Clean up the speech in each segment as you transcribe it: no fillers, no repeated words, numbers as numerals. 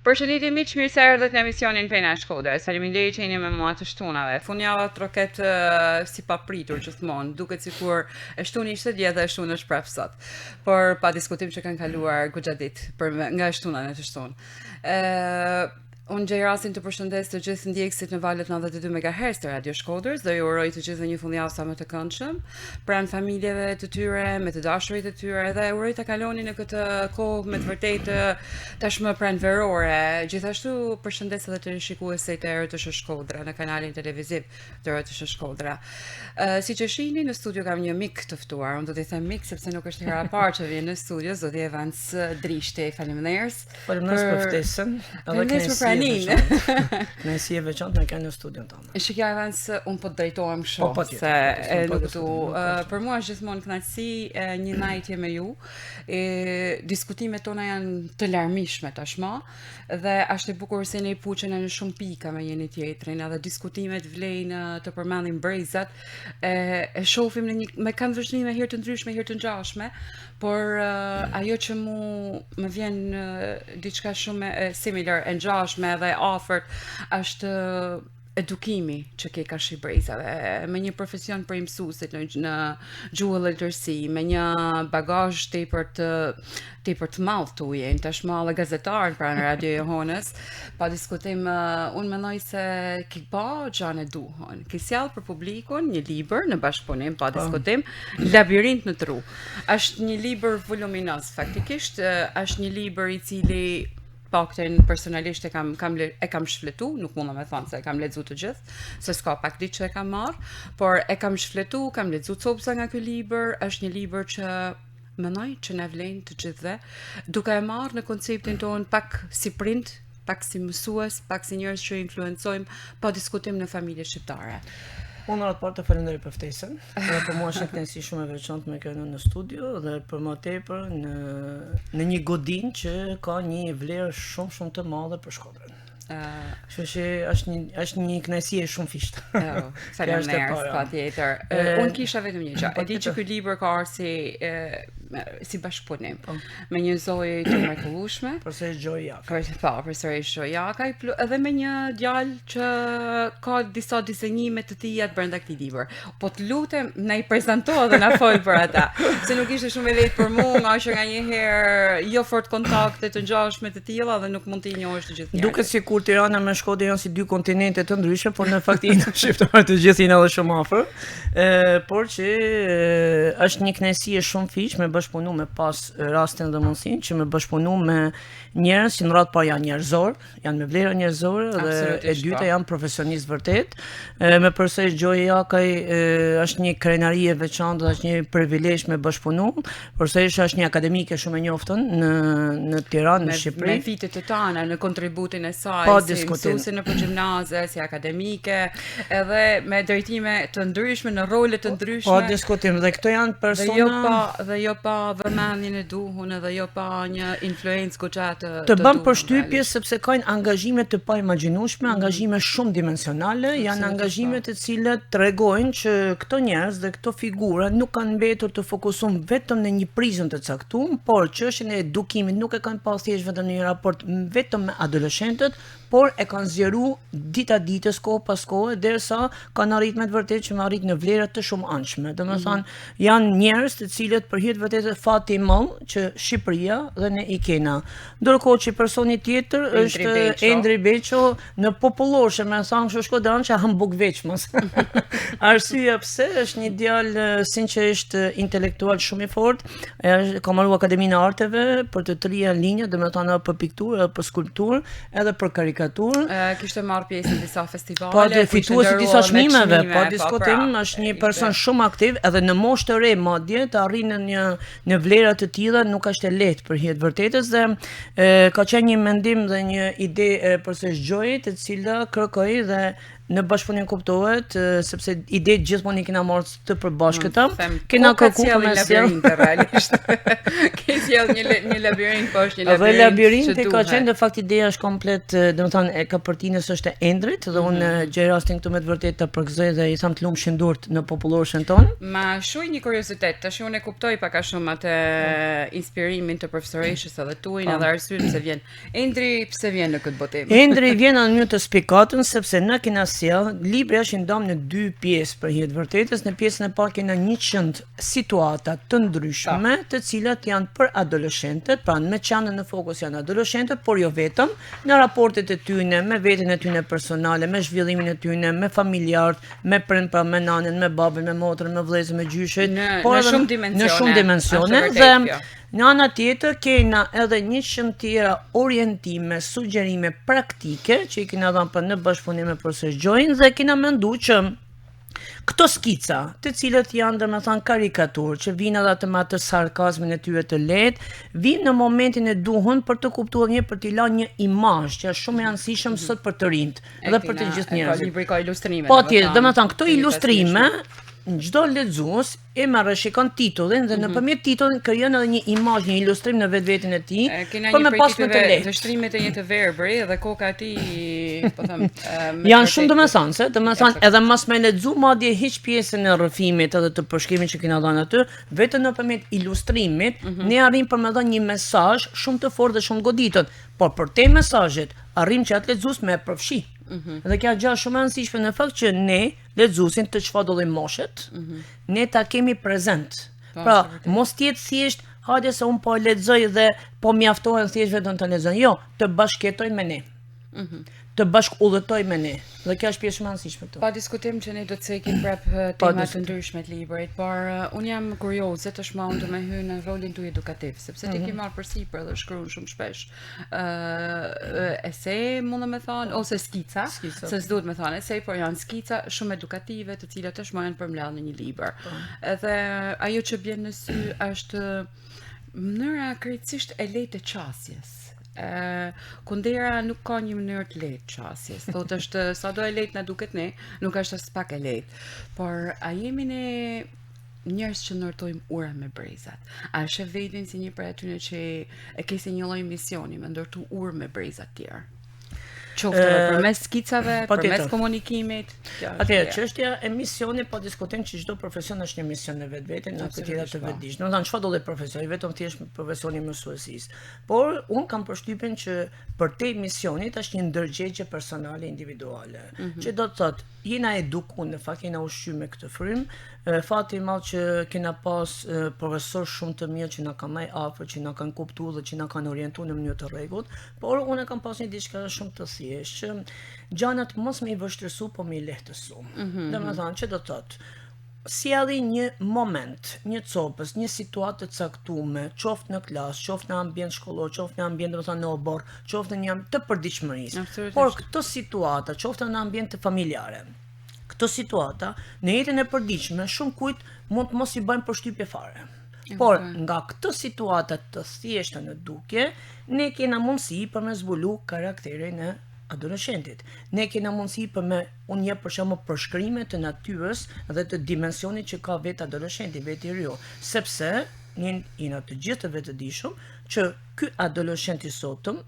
Përshëndetje miq, mirë se erdhët në emisionin Pena e Shkodrës. Faleminderit që jeni me mua të shtunave. Fundjava troket si papritur gjithmonë, duket sikur e shtuni ishte dje dhe e shtuni është prap sot. Por pa diskutim që kanë kaluar goxha ditë nga e shtuna në të shtunë. Unë gjej rastin të përshëndes të gjithë ndjekësit në valët 92 MHz të Radio Shkodrës dhe ju uroj të gjithë një fundjavë sa më të këndshëm, pranë familjeve të tyre, me të dashurit të tyre dhe uroj ta kaloni në këtë kohë me të vërtetë tashmë pranverore. Gjithashtu përshëndes edhe të shikuesit e RTS Shkodra në kanalin televiziv të RTS Shkodra. Siç e shihni në studio kam një mik të ftuar. Unë do t'i them mik sepse nuk është hera e parë që vjen në studio, zoti Evans Drishti. Faleminderit. Faleminderit për ftesën. Nësi e veçantë me kanë në studion tonë. Shikja Evans, unë po të drejtohem shumë se nuk du. Për mua është gjithmonë kënaqësi një najtje me ju. Diskutimet tona janë të larmishme tashmë dhe është e bukur se ne puçen në shumë pika me njëri tjetrin, edhe diskutimet vlejnë të përmendim brezat. E shohim me kanë vështrime herë të ndryshme, herë të ngjashme, por ajo që më vjen diçka shumë similar e ngjashme dhe afërt është edukimi që ke ka shqipërisave, me një profesion për mësuesit në gjuhë dhe letërsi, me një bagazh tepër të madh të ujin, tashmë edhe gazetar pranë Radio Johonës, pa diskutim unë mendoj se ki pa gjanë e duhon. Ki sjell për publikun një libër në bashkëpunim, pa diskutim, Labirint në tru. Është një libër voluminoz, faktikisht, është një libër i cili pakten personalisht e kam shfletu, nuk mundem me thonë se e kam lexuar të gjithë, se s'ka pak ditë që e kam marrë, por e kam shfletu, kam lexuar copsa nga ky libër, është një libër që mendoj që na vlen të gjithëve, duke e marrë në konceptin ton pak si prind, pak si mësues, pak si njerëz që influencojmë pa diskutim në familje shqiptare. Unë atë parë të falenderoj për ftesën, dhe për mua është kënaqësi shumë e veçantë me kënë në studio dhe për më tepër në një godin që ka një vlerë shumë të madhe për Shkodrën. Kështu që është një kënaqësi e shumë fishtë. Faleminderit, patjetër. Unë kisha vetëm një gjë. E di që ky libër ka ardhur si bashkëpunim me një zojë të mrekullueshme, përsëri Gjoj Jaka. Përsëri Gjoj Jaka, edhe me një djalë që ka disa dizenjime të tija brenda këtij libri. Po të lutem, na i prezanto dhe na fol për ata, se nuk ishte shumë e lehtë për mua, nga që nganjëherë jo fort kontakte të ngjashme të tilla dhe nuk mund të njohësh të gjithë njerëzit. Duket sikur Tirana me Shkodër janë si dy kontinente të ndryshme, por në fakt janë shqiptarë të gjithë janë edhe shumë afër. Por që është një kënaqësi e shumë fish me bashkëpunu me pas rastin dhe mundësinë që me bashkëpunu me njerëz që në radhë parë janë njerëzor, janë me vlera njerëzore dhe e dyta janë profesionistë vërtet. Me përsëri Gjoj Jakaj është një krenari e veçantë dhe është një privilegj me bashkëpunu. Përsëri është një akademike shumë e njoftën në Tiranë, në Shqipëri. Me vitet të tana në kontributin e saj, si mësuese në gjimnaze, si akademike, edhe me drejtime të ndryshme në role të ndryshme. Pa diskutim, dhe këto janë persona dhe jo pa vëmendjen e duhur dhe jo pa një influencë goxha të bën përshtypje sepse kanë angazhime të paimagjinueshme, angazhime shumë dimensionale, janë angazhime të cilat tregojnë që këto njerëz dhe këto figura nuk kanë mbetur të fokusuar vetëm në një prizmë të caktuar, por çështjen e edukimit nuk e kanë pasur thjesht vetëm në një raport vetëm me adoleshentët, por e kanë zgjeruar dita ditës, kohë pas kohë, derisa kanë arritur me të vërtetë që më arrit në vlera të shumë anshme. Domethënë, janë njerëz të cilët për hir të vërtetë fati i madh që Shqipëria dhe ne i kena. Ndërkohë që personi tjetër është Endri Beqo, në populloshe me sa kështu shkodan që hambuk veçmos. Arsyeja pse është një djalë sinqerisht intelektual shumë i fortë, ka marrë Akademinë e Arteve për të trija linja, domethënë për pikturë, për skulpturë, edhe për karikaturë. Kishte marrë pjesë në disa festivale, po dhe fituesi disa çmimeve, pa diskutim, është një person shumë aktiv, edhe në moshë të re madje të arrijë në vlera të tilla nuk është e lehtë për hir të vërtetës dhe ka qenë një mendim dhe një ide përse Gjojit, e cila kërkoi dhe në bashkëpunim kuptohet, sepse ide gjithmonë i kena marrë të përbashkëta, kena kërkuar për me sjell realisht. Ke sjell një labirint, po është një labirint. Dhe labirinti ka qenë në fakt ideja është komplet, domethënë e kapërtinës është e Endrit dhe unë gjej rastin këtu me të vërtetë të përgëzoj dhe i tham të lumshin durt në populloshën tonë. Ma shuj një kuriozitet, tash unë e kuptoj pak a shumë atë inspirimin të profesoreshës edhe tuaj edhe arsyeën pse vjen. Endri pse vjen në këtë botim? Endri vjen në mënyrë të spikatën sepse na kena libri është ndonë në 2 pjesë për hir të vërtetës. Në pjesën e parë kena 100 situata të ndryshme, të cilat janë për adoleshentët, pra me qenë në fokus janë adoleshentët, por jo vetëm, në raportet e tyne, me veten e tyne personale, me zhvillimin e tyne, me familjarët, me prind, pra me nanën, me babën, me motrën, me vëllezër, me gjyshet, në shumë dimensione dhe në ana tjetër kena edhe 100 tjera orientime, sugjerime praktike që i kena dhënë për në bashkëpunim me Profesor Gjojin dhe kena menduar që këto skica, të cilët janë domethënë karikaturë, që vinë edhe me atë sarkazmin e tyre të lehtë, vinë në momentin e duhur për të kuptuar për t'i lënë një imazh që është shumë e rëndësishme sot për të rinjt dhe për të gjithë njerëzit. Libri ka ilustrime. Po tjetër, domethënë këto ilustrime çdo lexues e marrë shikon titullin dhe nëpërmjet titullin krijon edhe një imazh, një ilustrim në vetveten e tij, për me pas më të lehtë. Illustrimet e një të verbëri dhe koka e tij, po them, janë shumë domethënëse, edhe mos më lexu madje hiç pjesën e rrëfimit edhe të përshkrimit që kena dhënë aty, vetëm nëpërmjet ilustrimit ne arrim për me dhënë një mesazh shumë të fortë dhe shumë goditur, por për te mesazhet arrim që atë lexues me përfshi. Dhe kjo gjë shumë e rëndësishme në fakt që ne lexuesin të çfarë do lloj moshet, ne ta kemi prezent. Pra, mos jetë thjesht hajde se un po lexoj dhe po mjaftohen thjesht vetëm të lexoj. Jo, të bashkëjetojmë me ne. Të bashkëudhëtojmë me ne. Dhe kjo është pjesë shumë e rëndësishme këtu. Pa diskutim që ne do të cekim prap tema të ndryshme të librit, por un jam kurioze tashmë unë të më hyj në rolin tuaj edukativ, sepse ti ke marrë përsipër dhe shkruan shumë shpesh. Ese, mundem të thon, ose skica, se s'duhet të thon ese, por janë skica shumë edukative, të cilat tashmë janë përmbledhur në një libër. Edhe ajo që bën në sy është mënyra krejtësisht e lehtë e qasjes. Kundera nuk ka një mënyrë të lehtë qasjes. Thotë është sado e lehtë na duket ne, nuk është as pak e lehtë. Por a jemi ne njerëz që ndërtojmë ura me brezat? A sheh veten si një prej atyre që e ke si një lloj misioni me ndërtu urë me brezat të tjerë? Qoftë përmes skicave, përmes komunikimit. Atëherë, çështja e misionit po diskutojmë që çdo profesion është një mision në vetvete, në këtë të vetëdijshëm. Domethënë çfarë do të profesioni, vetëm thjesht profesioni mësuesisë. Por un kam përshtypjen që për te misionit është një ndërgjegje personale individuale. Që do të thotë, jena edukuar, në fakt jena ushqyer me këtë frym. Fati i madh që kena pas profesor shumë të mirë që na kanë marrë afër, që na kanë kuptuar dhe që na kanë orientuar në mënyrë të rregullt, por unë kam pas një diçka shumë të thjeshtë që gjanat mos më i vështirësu, po më i lehtësu. Domethënë që do të thotë sjelli një moment, një copës, një situatë të caktuar, qoftë në klasë, qoftë në ambient shkollor, qoftë në ambient domethënë në obor, qoftë në një të përditshmërisë. Por këto situata, qoftë në ambient familjare, këto situata në jetën e përditshme shumë kujt mund të mos i bëjnë përshtypje fare. Por nga këto situata të thjeshta në dukje, ne kena mundësi për me zbulu karakterin e adoleshentit. Ne kena mundësi për me unë jep për shembull përshkrime të natyrës dhe të dimensionit që ka vetë adoleshenti, vetë i riu, sepse jena të gjithë të vetëdijshëm që ky adoleshent i sotëm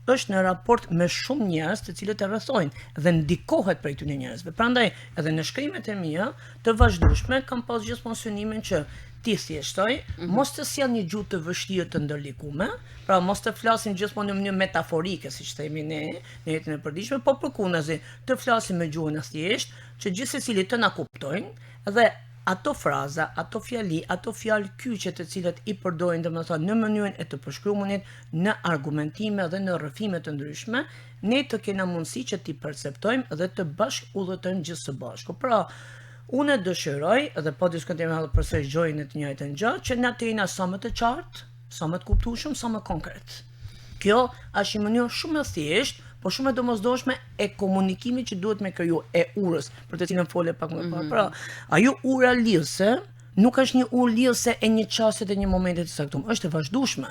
është në raport me shumë njerëz të cilët e rrethojnë dhe ndikohet prej këtyre njerëzve. Prandaj edhe në shkrimet e mia të vazhdueshme kam pas gjithmonë synimin që ti thjeshtoj, mos të sjell një gjuhë të vështirë të ndërlikume, pra mos të flasim gjithmonë në mënyrë metaforike, siç themi ne, në jetën e përditshme, por përkundazi të flasim me gjuhën e thjeshtë, që gjithsecili të na kuptojnë dhe ato fraza, ato fjali, ato fjalë kyçe të cilat i përdorin domethënë në mënyrën e të përshkruanit, në argumentime dhe në rrëfime të ndryshme, ne të kena mundësi që t'i perceptojmë dhe të bashkëudhëtojmë gjithë së bashku. Pra, unë dëshiroj, dhe po diskutojmë edhe përse Gjojin e të njëjtën gjë, që na të jena sa më të qartë, sa më të kuptueshëm, sa më konkret. Kjo është një mënyrë shumë e thjeshtë, por shumë e domosdoshme e komunikimit që duhet me kriju, e urës, për të cilën fole pak më parë. Pra, ajo ura lidhëse nuk është një urlidhse e një çastit e një momenti të saktuar, është e vazhdueshme.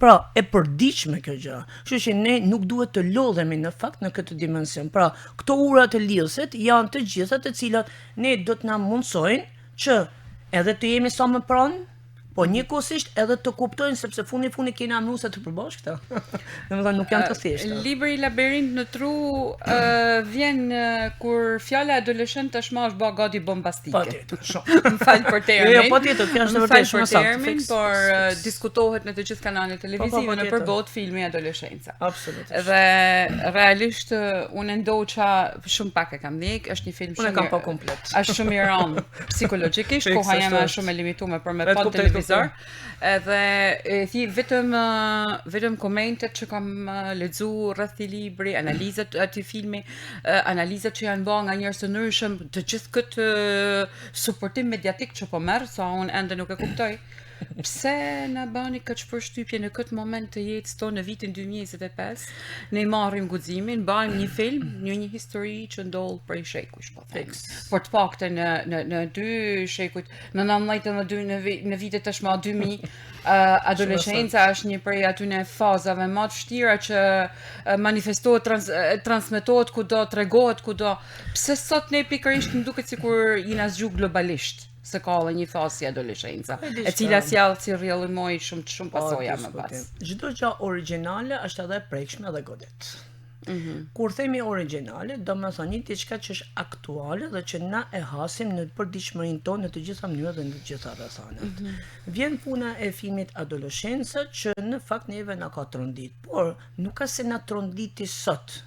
Pra, e përditshme kjo gjë. Kështu që ne nuk duhet të lodhemi në fakt në këtë dimension. Pra, këto ura të lidhësit janë të gjitha të cilat ne do të na mundsojnë që edhe të jemi sa më pranë, po njëkohësisht edhe të kuptojnë sepse fundi kena mënuese të përbashkë këta. Domethënë nuk janë të thjeshta. Libri Labirint në tru vjen kur fjala adoleshent tashmë është bërë gati bombastike. Patjetër, shumë. Më fal për termin. Jo, patjetër, kjo është vërtet shumë saktë. Por diskutohet në të gjithë kanalet televizive nëpër botë filmi adoleshenca. Absolutisht. Dhe realisht unë ndoqa shumë pak e kam ndjek, është një film shumë. Unë kam pa komplet. Është shumë i rënd psikologjikisht, koha jeme është shumë e limituar për me pa televizor. Edhe vetëm komentet që kam lexu rreth këtij libri, analizat e atij filmi, analizat që janë bërë nga njerëz të ndryshëm, të gjithë këtë suportim mediatik që po merr, sa unë ende nuk e kuptoj. Pse na bani këtë përshtypje në këtë moment të jetës tonë në vitin 2025, ne marrim guximin, bëjmë një film, një histori që ndodh prej shekush, po them. Por të paktën në dy shekujt, në 1992 në vitet tashmë 2000, adoleshenca është një prej atyne fazave më të vështira që manifestohet, transmetohet kudo, tregohet kudo. Pse sot ne pikërisht më duket sikur jena zgjuar globalisht? Se ka edhe një fazë si adoleshenca, e cila sjell si rrjellimoj shumë pasoja më pas. Çdo gjë origjinale është edhe e prekshme edhe godet. Kur themi origjinale, do të thonë një diçka që është aktuale dhe që na e hasim në përditshmërinë tonë në të gjitha mënyrat dhe në të gjitha rrethanat. Vjen puna e filmit Adoleshenca që në fakt neve na ka trondit, por nuk ka se na tronditi sot.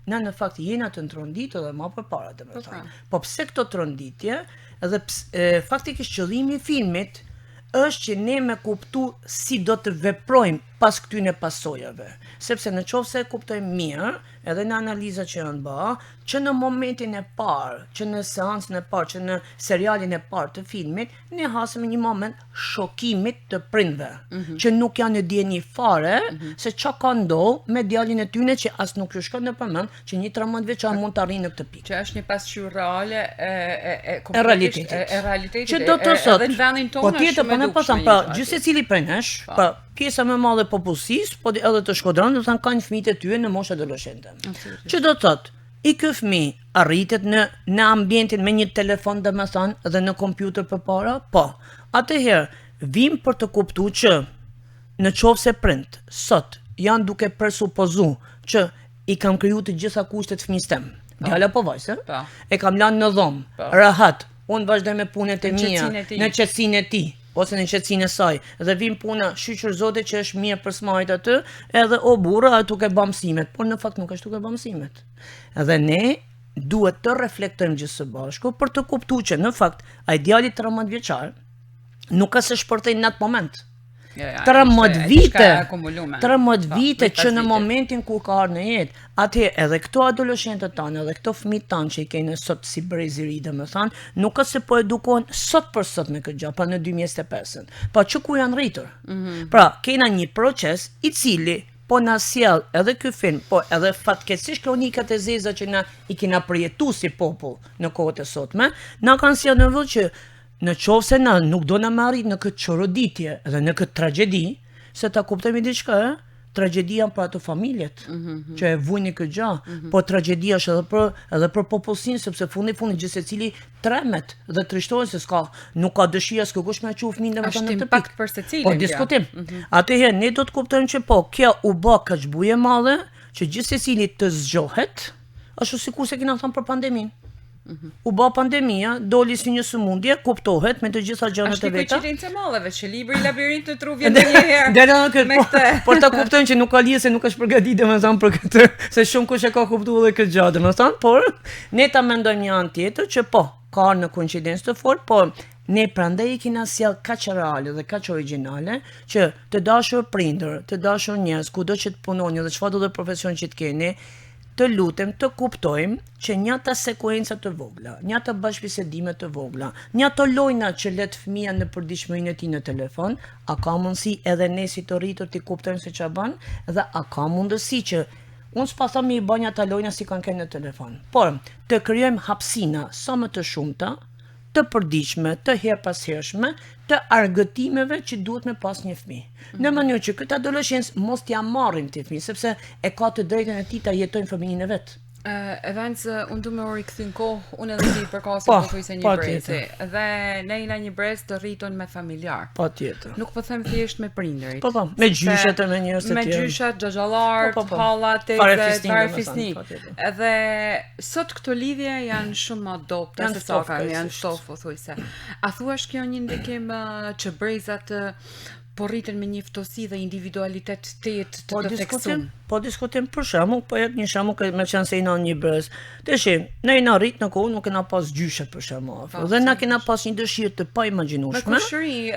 Na në fakt jena të tronditur edhe më përpara, domethënë. Po pse këto tronditje? Edhe faktikisht qëllimi i filmit është që ne me kuptu si do të veprojmë pas këtyne pasojave. Sepse në qoftë se kuptojmë mirë, edhe në analizat që janë bërë, që në momentin e parë, që në seancën e parë, që në serialin e parë të filmit, ne hasëm një moment shokimit të prindve, që nuk janë në dieni fare, se çka ka ndodhur me djalin e tyre që as nuk ju shkon në përmend, që një 13 vjeçar mund të arrijë në këtë pikë. Që është një pasqyrë reale e realitetit. Që do të thotë, edhe në vendin tonë. Po tjetër, po ne po them, pra, gjithsecili prej nesh, pra, pjesa më e madhe e popullsisë, po edhe të Shkodranës, do të thënë kanë fëmijët e tyre në moshë adoleshente. Që do të thotë, i ky fëmijë arritet në ambientin me një telefon domethënë dhe në kompjuter përpara? Po. Atëherë vim për të kuptuar që në qoftë se prind sot janë duke presupozuar që i kam krijuar të gjitha kushtet fëmijës tim. Djala po vajzë, e kam lënë në dhomë, rahat, unë vazhdoj me punët e mia, në qetësinë e tij, ose në qetësinë e saj, dhe vim puna shqyqër zote që është mirë për smajt atë, edhe o burra aty ke bë mësimet, por në fakt nuk është duke bë mësimet. Edhe ne duhet të reflektojmë gjithë së bashku për të kuptuar që në fakt ai djali 13 vjeçar nuk ka se shpërthej në atë moment. 13 vite që në momentin kur ka ardhur në jetë, atëherë edhe këto adoleshentët tanë, edhe këto fëmijët tanë që i kene sot si breziri, domethënë, nuk ka se po edukohen sot për sot në këtë gjë, pa në 2025-ën. Pa që ku janë rritur. Pra, kena një proces i cili po na sjell edhe ky film, po edhe fatkeqësisht kronikat e zeza që na i kena përjetuar si popull në kohët e sotme, na kanë sjellë në vend që në qoftë se na nuk do na marrit në këtë çoroditje dhe në këtë tragjedi, se ta kuptojmë diçka, tragjedia për ato familjet që e vujnë këtë gjë, po tragjedia është edhe për popullsinë, sepse fundi gjithsecili tremet dhe trishtohet se nuk ka dëshirë as kërkush me quf fëmijën domethënë në këtë pikë. Për secilin. Po diskutim. Atëherë ne do të kuptojmë që po kjo u bë kaq buje madhe që gjithsecili të zgjohet, ashtu sikur se kena thënë për pandeminë. U bë pandemia, doli si një sëmundje, kuptohet me të gjitha gjërat e veta. Është një koincidencë e madhe që libri Labirint të tru vjen ndonjëherë. Por ta kuptojnë që nuk ka lidhje se nuk është përgatitur domethënë për këtë, se shumë kush e ka kuptuar edhe këtë gjë domethënë, por ne ta mendojmë një anë tjetër që po, ka në koincidencë të fortë, por ne prandaj i kena sjell kaq reale dhe kaq origjinale që të dashur prindër, të dashur njerëz, kudo që të punoni dhe çfarëdo profesion që të keni, të lutem të kuptojmë që një ata sekuenca të vogla, një ata bashkëbisedime të vogla, një ato lojna që let fëmia në përditshmërinë e tij në telefon, a ka mundësi edhe ne si të rritur të kuptojmë se ç'a bën, dhe a ka mundësi që unë s'pa them i bëj ata lojna si kanë kënë në telefon, por të krijojmë hapësina sa më të shumta të përditshme, të herpashershme, të argëtimeve që duhet me pas një fëmijë. Në mënyrë që këtë adoleshencë mos t'ia marrin të fëmijë, sepse e ka të drejtën e tij ta jetojnë fëmijën e vet. Unë du me rikthyn kohë, unë edhe ti përkasi po thuj se një brezi. Dhe ne jena një brez të rriton me familjar. Patjetër. Nuk po them thjesht me prindërit. Po, me gjyshet e me njerëz të tjerë. Me gjyshat, xhaxhallar, halla, teze, parafisnik. Edhe sot këto lidhje janë shumë më dobta se sa kanë, janë shtof, thuajse. A thuash kjo një ndikim që brezat po rriten me një ftosë dhe individualitet të perfekcion? Po diskutim për shembull, po jep një shembull me qenë se jena një brez. Tashi, ne jena rrit në kohë nuk kena pas gjyshe për shembull. Dhe na kena pas një dëshirë të paimagjinueshme.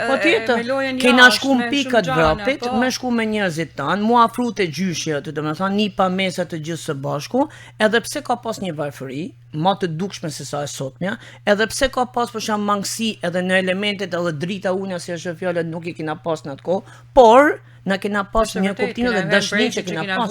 Po tjetër, kena shku në pikat vrapit, me shku me njerëzit tanë, mu afru te gjyshja, domethënë nipa mesa të gjithë së bashku, edhe pse ka pas një varfëri, më të dukshme se sa e sotmja, edhe pse ka pas për shembull mangësi edhe në elementet edhe drita unia si është fjala nuk i kena pas në atë kohë, por na kena pas një kuptim dhe dashni që kena pas.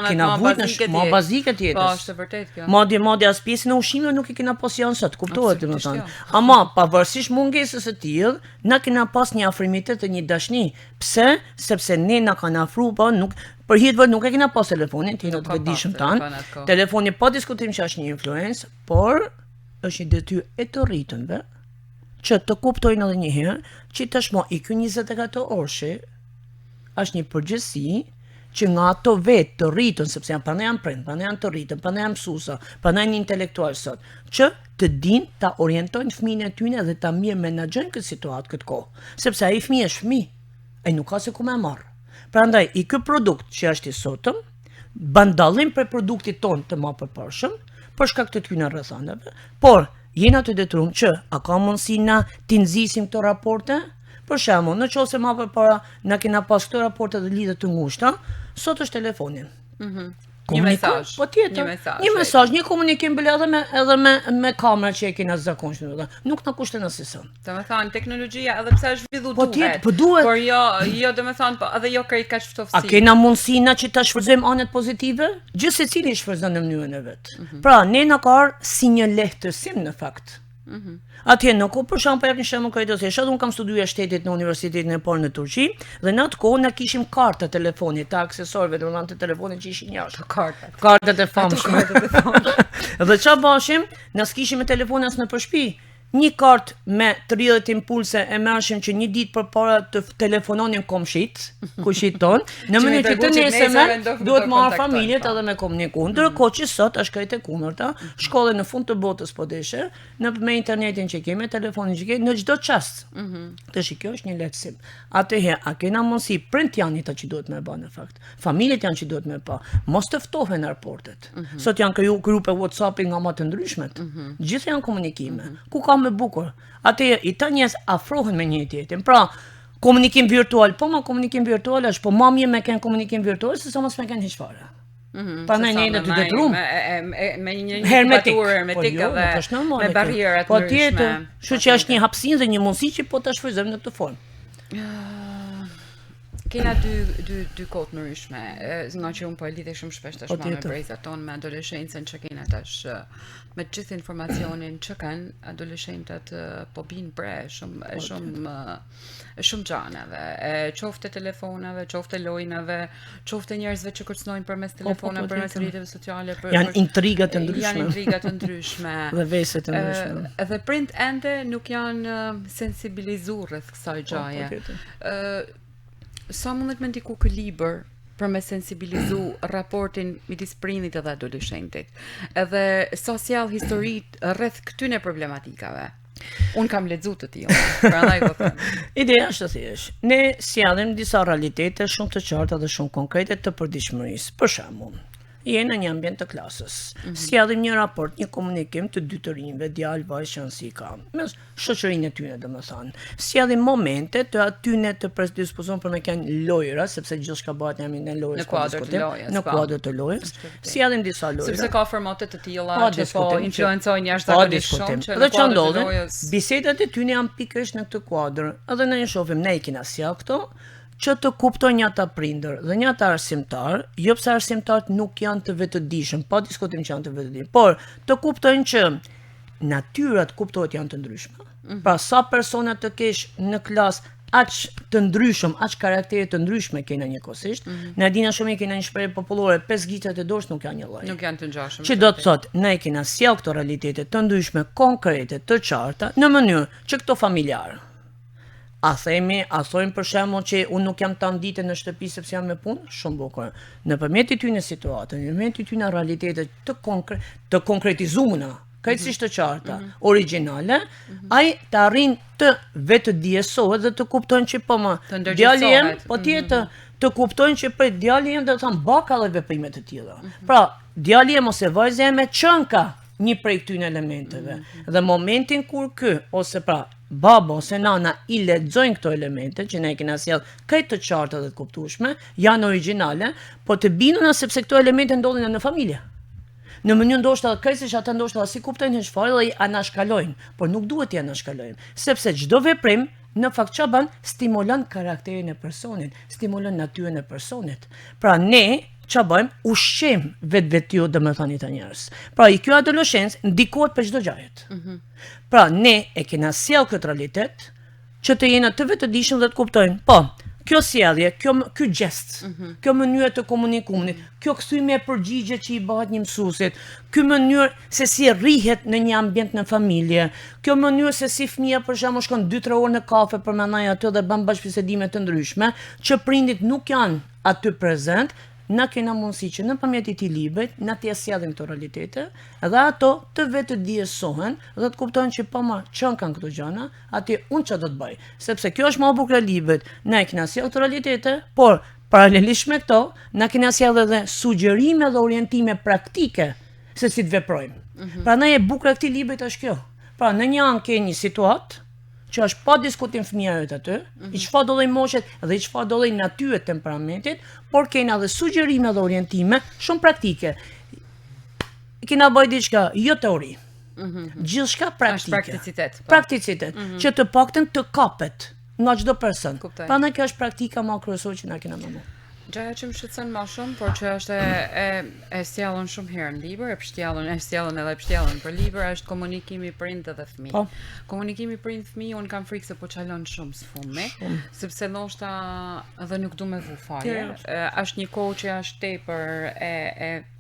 Kena vujt në më bazike të jetës. Po, është vërtet kjo. Madje as pjesën e ushqimeve nuk i kena pas janë sot, kuptohet domethënë. Ama pavarësisht mungesës së tillë, na kena pas një afrimitet të një dashni. Pse? Sepse ne na kanë afruar, po nuk për hir nuk e kena pas telefonin, ti nuk e dishëm tan. Telefoni pa diskutim që është një influencë, por është një detyrë e të rritënve që të kuptojnë edhe një herë që tashmë i ky 24 orëshi është një përgjithësi që nga ato vetë të rritën, sepse janë janë prind, janë të rritën, janë mësuesa, janë intelektual sot, që të dinë ta orientojnë fëmijën e tyre dhe ta mirë menaxhojnë këtë situatë këtë kohë, sepse ai fëmijë është fëmijë, ai nuk ka se ku më marr. Prandaj i ky produkt që është i sotëm, ban dallim për produktit ton të më përparshëm, për shkak të këtyre rrethonave, por jena të detyruar që a ka mundësi na t'i nxisim këto raporte? Për shembull, në qoftë se më përpara na kena pas këto raporte të lidhë të ngushta, sot është telefoni. Një mesazh. Po tjetër. Një mesazh, një komunikim bile edhe me kamera që e kena zakonshme. Nuk na kushton asnjë. Domethënë teknologjia edhe pse është zhvilluar duhet. Por jo domethënë edhe jo krejt kaq ftofsi. A kena mundësi na që ta shfrytëzojmë anët pozitive? Gjithë secili shfrytëzon në mënyrën e vet. Pra, ne na ka si një lehtësim në fakt. Atje në kohë, për shembull, jap një shembull konkret, unë kam studiuar shtetit në Universitetin e Parë në Turqi, dhe në atë kohë na kishim karta telefonit, të aksesorëve të telefonit që ishin jashtë. Kartat e famshme. Dhe çfarë bashim? Na skishim me telefonin as në shtëpi. Një kartë me 30 impulse e mërshim që një ditë përpara të telefononin kushit ton, në mënyrë që të nesërme duhet marrë familjet edhe me komuniku. Ndërkohë që sot është krejt e kundërta, shkolla në fund të botës po deshe, me internetin që kemi, me telefonin që kemi, në çdo çast. Tash kjo është një lehtësim. Atëherë, a kena mundësi prind janë ata që duhet më bën në fakt. Familjet janë që duhet më pa. Mos të ftohen raportet. Sot janë kriju grupe WhatsApp nga më të ndryshmet. Gjithë janë komunikime. Ku ka më bukur. Atëherë i ta njerëz afrohen me njëri tjetrin. Pra, komunikim virtual, po ma komunikim virtual është, po ma mirë me kënë komunikim virtual se sa mos me kënë hiç fare. Pa në një të detrum. Me një kupatur hermetik dhe me barrierat po tjetër, kështu që është një hapësinë dhe një mundësi që po ta shfrytëzojmë në këtë formë. Kena dy kohë të ndryshme, nga që unë po e lidhe shumë shpesh tashmë me brezat tonë, me adoleshencën që kena tash, me gjithë informacionin që kanë, adoleshentët po binë bre shumë gjanave, qofte telefonave, qofte lojnave, qofte njerëzve që kërcnojnë përmes telefonave, përmes rrjeteve sociale. Janë intrigat të ndryshme. Janë intrigat të ndryshme. Dhe veset të ndryshme. Edhe prind ende nuk janë sensibilizuar rreth kësaj gjaje. Sa mundet me ndiku ky libër për me sensibilizu raportin midis prindit edhe adoleshentit, edhe sa sjell historit rreth këtyre problematikave. Unë kam lexuar të tilla, prandaj po them. Ideja është thjesht, ne sjellim disa realitete shumë të qarta dhe shumë konkrete të përditshmërisë. Për shembull, jenë në një ambient të klasës. Sjellim një raport, një komunikim të dy të rinjve, djalë, vajzë që si ka, me shoqërinë e tyre domethënë. Sjellim momente të atyne të predispozuar për me kanë lojra, sepse gjithçka bëhet në lojë. Në kuadër të lojës. Sjellim disa lojra. Sepse ka formate të tilla që po influencojnë jashtëzakonisht shumë. Dhe çfarë ndodh? Bisedat e tyre janë pikërisht në këtë kuadër. Edhe ne shohim, ne i kena sjell këto që të kuptojnë një ata prindër dhe një ata arsimtar, jo pse arsimtarët nuk janë të vetëdijshëm, pa diskutim që janë të vetëdijshëm, por të kuptojnë që natyrat kuptohet janë të ndryshme. Pra sa persona të kesh në klasë aq të ndryshëm, aq karaktere të ndryshme kena njëkohësisht. Ne dina shumë kena një shprehje popullore, 5 gitrat e dorës nuk janë një lloj. Nuk janë të ngjashëm. Që do të thotë, ne kena sjell këto realitete të ndryshme, konkrete, të qarta, në mënyrë që këto familjarë. A thojmë për shembull që unë nuk jam tan ditë në shtëpi sepse jam me punë, shumë bukur. Nëpërmjet këtyre situatave, nëpërmjet këtyre realitete të konkretizuara, krejtësisht të qarta, origjinale, ai të arrin të vetë diesohet dhe të kuptojnë që po më djali jem, po tjetër të kuptojnë që për djali jem dhe të thonë baka dhe veprime të tilla. Pra, djali jem ose vajza jem çon ka një prej këtyre elementeve. Dhe momentin kur ose pra baba ose nana i lexojnë këto elemente që ne kena sjell krejt të qarta dhe të kuptueshme, janë origjinale, po të binuna sepse këto elemente ndodhin në familje. Në mënyrë ndoshta krejtësisht ata ndoshta si kuptojnë çfarë dhe i anashkalojnë, por nuk duhet t'i anashkalojmë, sepse çdo veprim në fakt çfarë bën, stimulon karakterin e personit, stimulon natyrën e personit. Pra ne çfarë bëjmë? Ushqejmë vetvetiut domethënë të njerëz. Pra i ky adoleshencë ndikohet për çdo gjajet. Pra ne e kena sjell këtë realitet që të jenë të vetëdijshëm dhe të kuptojnë. Po, kjo sjellje, ky gest, kjo mënyrë të komunikimit, kjo kthymje përgjigje që i bëhet një mësuesit, ky mënyrë se si rrihet në një ambient në familje, kjo mënyrë se si fëmia për shembull shkon 2-3 orë në kafe për mënaj aty dhe bën bashkëbisedime të ndryshme, që prindit nuk janë aty prezent. Na kena mundësi që nëpërmjet këtij librit na t'ia sjellim këto realitete dhe ato të vetë diesohen dhe të kuptojnë që po më çon kanë këto gjëra, atë unë çfarë do të bëj. Sepse kjo është më e bukur e librit. Na e kena sjell këto realitete, por paralelisht me këto, na kena sjell edhe sugjerime dhe orientime praktike se si të veprojmë. Prandaj e bukur e këtij librit është kjo. Pra në një anë ke një situatë që është pa diskutim fëmija jëtë aty, i çfarë do lloj moshet dhe i çfarë do lloj natyre temperamentit, por kena edhe sugjerime dhe orientime shumë praktike. Kena bëj diçka, jo teori. Gjithçka praktike. Prakticitet. Që të paktën të kapet nga çdo person. Prandaj kjo është praktika më kryesore që na kena më. Gjaja që më shqetëson më shumë, por që është e sjellën shumë herë në libër, e sjellën edhe pështjellën për libër, është komunikimi prind dhe fëmijë. Po. Komunikimi prind fëmijë, unë kam frikë se po çalon shumë sfumi, sepse ndoshta edhe nuk du me vu fare. Është një kohë që është tepër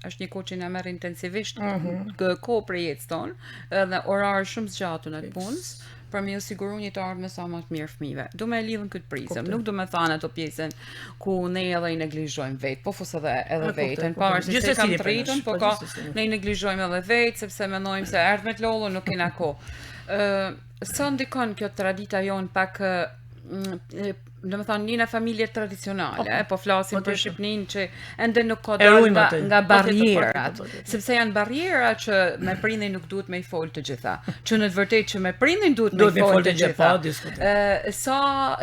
është një kohë që na merr intensivisht kohë për jetën tonë, edhe orare shumë zgjatur në punës. Për me u siguru një të ardhme sa më të mirë fëmijëve. Du me lidhën këtë prizëm, nuk du me thanë ato pjesën ku ne edhe i neglizhojmë vetë, po fus edhe vetën, pavarësisht se kam të rritën, po ka ne i neglizhojmë edhe vetë, sepse mendojmë se erdhme të lollu nuk kena kohë. Sa ndikon kjo tradita jonë pak do me thonë një familje tradicionale, po flasim për Shqipnin që ende nuk ka dalë nga barrierat, sepse janë barriera që me prindin nuk duhet me i folë të gjitha, që në të vërtet që me prindin duhet me i folë të gjitha.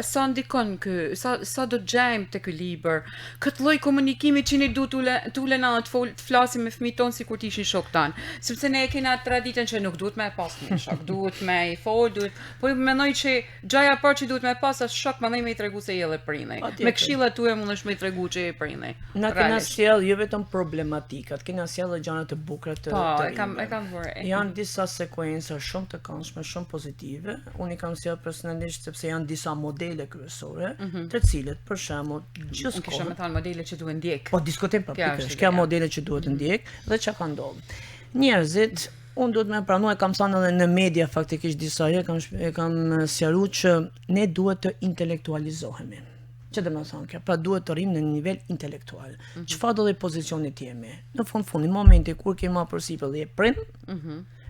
Sa ndikon sa do të gjejmë të ky libër, këtë lloj komunikimi që ne duhet t'ule na të flasim me fëmijët tonë sikur të ishin shok tanë, sepse ne e kena traditën që nuk duhet me pas një shok, duhet me i folë, po mendoj që gjaja parë që duhet me pas është shok, mandej me i se jelle prindej. Me këshillat tuaja mundesh me tregu që je prindej. Na kena sjell jo vetëm problematikat, kena sjell edhe gjëra të bukura të e kam vërë. Janë disa sekuenca shumë të këndshme, shumë pozitive. Unë i kam sjell personalisht sepse janë disa modele kryesore, të cilët për shembull gjithkohë kisha më thënë modele që duhen ndjek. Po diskutojmë për pikërisht, këto modele që duhet të ndjek dhe çka ka ndodhur. Njerëzit unë duhet me pranuar, kam thënë edhe në media faktikisht disa herë, e kam sqaruar që ne duhet të intelektualizohemi. Që do të thonë kjo? Pra duhet të rrim në një nivel intelektual. Çfarë do të pozicionit jemi? Në fund në momenti kur ke më përsipër dhe je prind,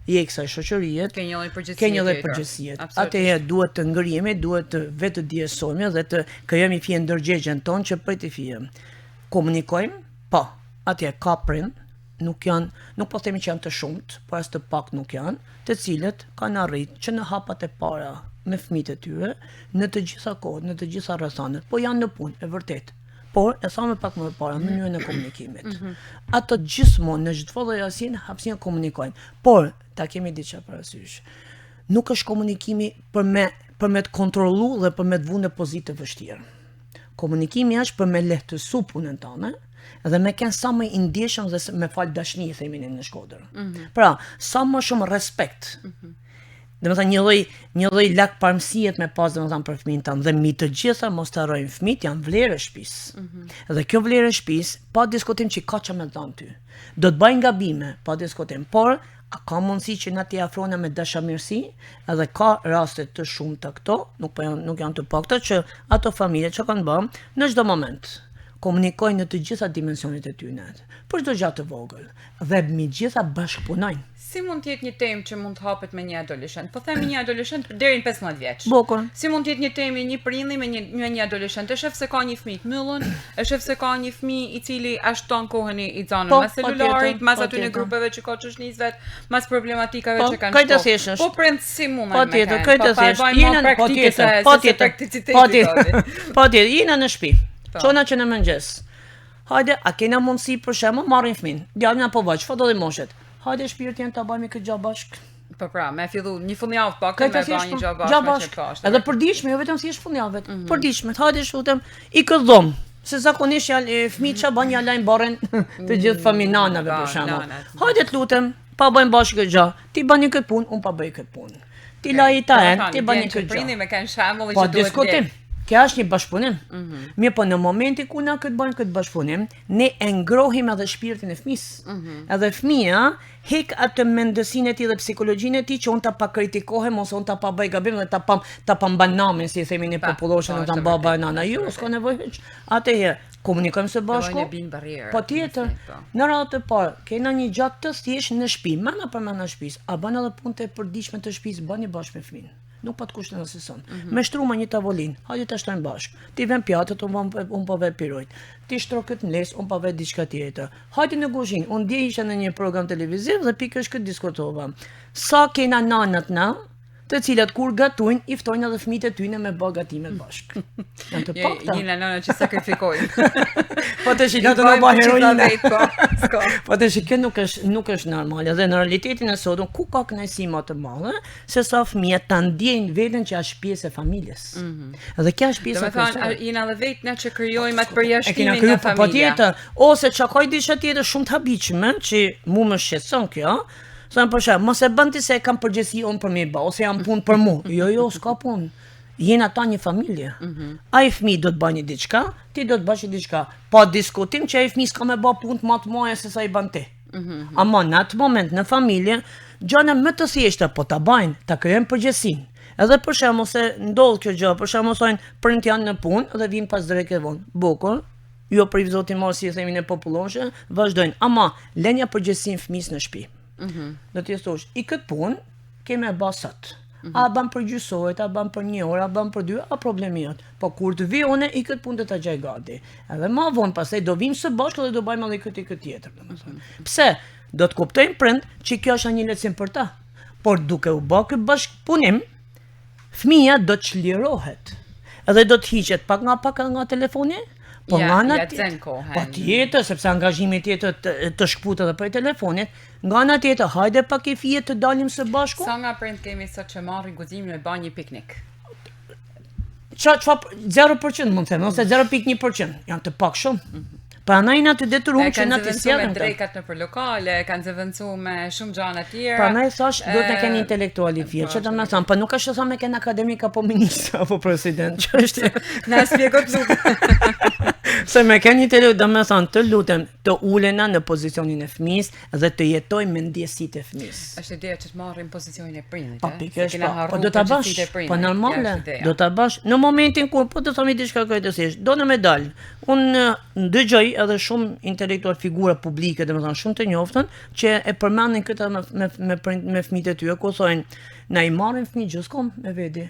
je kësaj shoqërie, ke një lloj përgjegjësie. Atëherë duhet të ngrihemi, duhet të vetë diesohemi dhe të krijojmë fije ndërgjegjen tonë që prej të fije. Komunikojmë, po, atje ka prind, nuk po themi që janë të shumt, por as të pak nuk janë, të cilët kanë arritur që në hapat e para me fëmijët e tyre, në të gjitha kohët, në të gjitha rrethanat, po janë në punë, e vërtet. Por e sa më pak më parë në mënyrën e komunikimit. Ato gjithmonë në çdo lloj hapësirë komunikojnë, por ta kemi diçka parasysh. Nuk është komunikimi për me të kontrollu dhe për me të vënë në pozitë të vështirë. Komunikimi është për me lehtësu punën tonë, Dhe me kënë sa më i ndjeshëm dhe me falë dashni, themin në Shkodër. Pra, sa më shumë respekt. Dhe më thënë një lloj lak parëmësijet me pas dhe më thënë për fëmijën tanë. Dhe mi të gjitha mos të harrojmë fëmijët janë vlerë e shtëpisë. Dhe kjo vlerë e shtëpisë, pa diskutim që ka që me dhanë ty. Do të bëjnë gabime, pa diskutim, por a ka mundësi që na t'i afrona me dashamirësi, edhe ka raste të shumta këto, nuk janë të pakta që ato familje që kanë bërë në çdo moment komunikojnë në të gjitha dimensionet e tyre, për çdo gjë të vogël, dhe mi gjitha bashkëpunojnë. Si mund të jetë një temë që mund të hapet me një adoleshent? Po themi një adoleshent deri në 15 vjeç. Bukur. Si mund të jetë një temë një prindli me një adoleshent? E shef se ka një fëmijë të myllën, e shef se ka një fëmijë i cili ashton kohën i xanën me celularit, mas aty në grupeve që ka çështnisë, mas problematikave që kanë shto. Po prind si mund të jetë? Patjetër, jena në shtëpi. Çona që në mëngjes. Hajde, a kena mundësi për shembull marrin fëmin. Djalin apo vajz, çfarë do të moshet? Hajde shpirtin ta bëjmë këtë gjë bashk. Po pra, me fillu një fundjavë pak me bëj një gjë bashk. Edhe përditshme, jo vetëm si është fundjavë. Përditshme, hajde shtutem i këdhom. Se zakonisht fëmijët ç'a bën ja lajm borën të gjithë familjanave për shembull. Hajde të lutem, pa bëjmë bashkë këtë gjë. Ti bëni këtë punë, unë pa bëj këtë punë. Ti laji ta ti bëni këtë gjë. Prindi me kanë shembull që duhet të Kja është një bashkëpunim. Mirë po në momenti ku na bëjmë këtë bashkëpunim, ne e ngrohim edhe shpirtin e fëmisë. Edhe fëmia hek atë mendësinë e tij dhe psikologjinë e tij që unë ta pa kritikohem ose unë ta pa bëj gabim dhe ta pa mban namin, si themi ne populloshën e tan baba e nana. Jo, s'ka nevojë hiç. Atëherë komunikojmë së bashku. Po tjetër. Në radhë të parë, kena një gjatë të thjeshtë në shtëpi, mëna për mëna shtëpisë. A bën edhe punë të përditshme të shtëpisë, bëni bashkë me fëmin. Nuk pa të kushtë në nësison. Me shtruma një tavolin, hajde të shtrojnë bashkë. Ti ven pjatët, unë po ve pirojt. Ti shtro këtë les, unë po ve diçka tjetër. Hajde në guzhinë, unë dje isha në një program televiziv dhe pikërisht këtë diskutova. Sa kena nanat na, të cilat kur gatuin, i ftojnë edhe fëmijët e tyre me bë gatimet bashkë. Janë të pakta. Një nana që sakrifikojnë. Po të shikoj të bëj heroinë. Po të shikoj nuk është normale dhe në realitetin e sotëm ku ka kënaqësi më të madhe se sa fëmijët ta ndjejnë veten që është pjesë e familjes. Dhe kjo është pjesë e familjes. Do të thonë jena edhe vetë na që krijojmë atë përjashtimin nga familja. Po tjetër, ose çakoj diçka tjetër shumë të habitshme që mua më shqetëson kjo. Sa për shembull, mos e bën ti se kam përgjegjësi unë për mi ba, ose jam punë për mua. Jo, s'ka punë. Jena ta një familje. Ai fëmijë do të bëjë diçka, ti do të bësh diçka. Pa diskutim që ai fëmijë s'ka më bë punë më të mëdha se sa i bën ti. Ama në atë moment në familje, gjëra më të thjeshta po ta bëjnë, ta krijojnë përgjegjësinë. Edhe për shembull se ndodh kjo gjë, për shembull thonë print janë në punë dhe vin pas drekë vonë. Bukur. Jo për zotin mos si e themin e populloshë, vazhdojnë. Ama lënia përgjegjësinë fëmijës në shtëpi. Do t'i thosh, i këtë punë kemë e bë sot. A ban për gjysojt, a ban për 1 orë, a ban për 2, a problemi jot. Po kur të vi une, i këtë punë të ta gjaj gati. Edhe ma vonë pastaj do vim së bashku dhe do bëjmë edhe këtë tjetër, domethënë. Pse? Do të kuptojmë prind që kjo është një lecim për ta. Por duke u bë ky bashkëpunim, fëmia do të çlirohet. Edhe do të hiqet pak nga telefoni. Po nga tjetër, sepse angazhimi tjetër të shkput edhe për telefonit, nga ana tjetër, hajde pak e fije të dalim së bashku. Sa nga prind kemi sot që marrin guximin me bën një piknik? 0% mund të them, ose 0.1%, janë të pak shumë. Prandaj na të detyruam që na të sjellin drekat nëpër lokale, kanë zëvendësuar me shumë gjëra të tjera. Prandaj thash duhet të keni intelektuali fjerë, që do të thënë, po nuk është sa me kanë akademik apo ministër apo president, ç'është. Na shpjegoj këtë. Se me keni të lutem, do të thënë, të lutem të ulena në pozicionin e fëmisë dhe të jetojmë me ndjesitë e fëmisë. Është ideja që të marrim pozicionin e prindit, po pikërisht, po do ta bash, po normale, do ta bash në momentin kur po të thomi diçka kujtësisht, do në medal. Unë dëgjoj edhe shumë intelektual figura publike, domethënë shumë të njoftën, që e përmendin këtë me fëmijët e tyre, ku thonë, na i marrin fëmijë gjyskom me vedi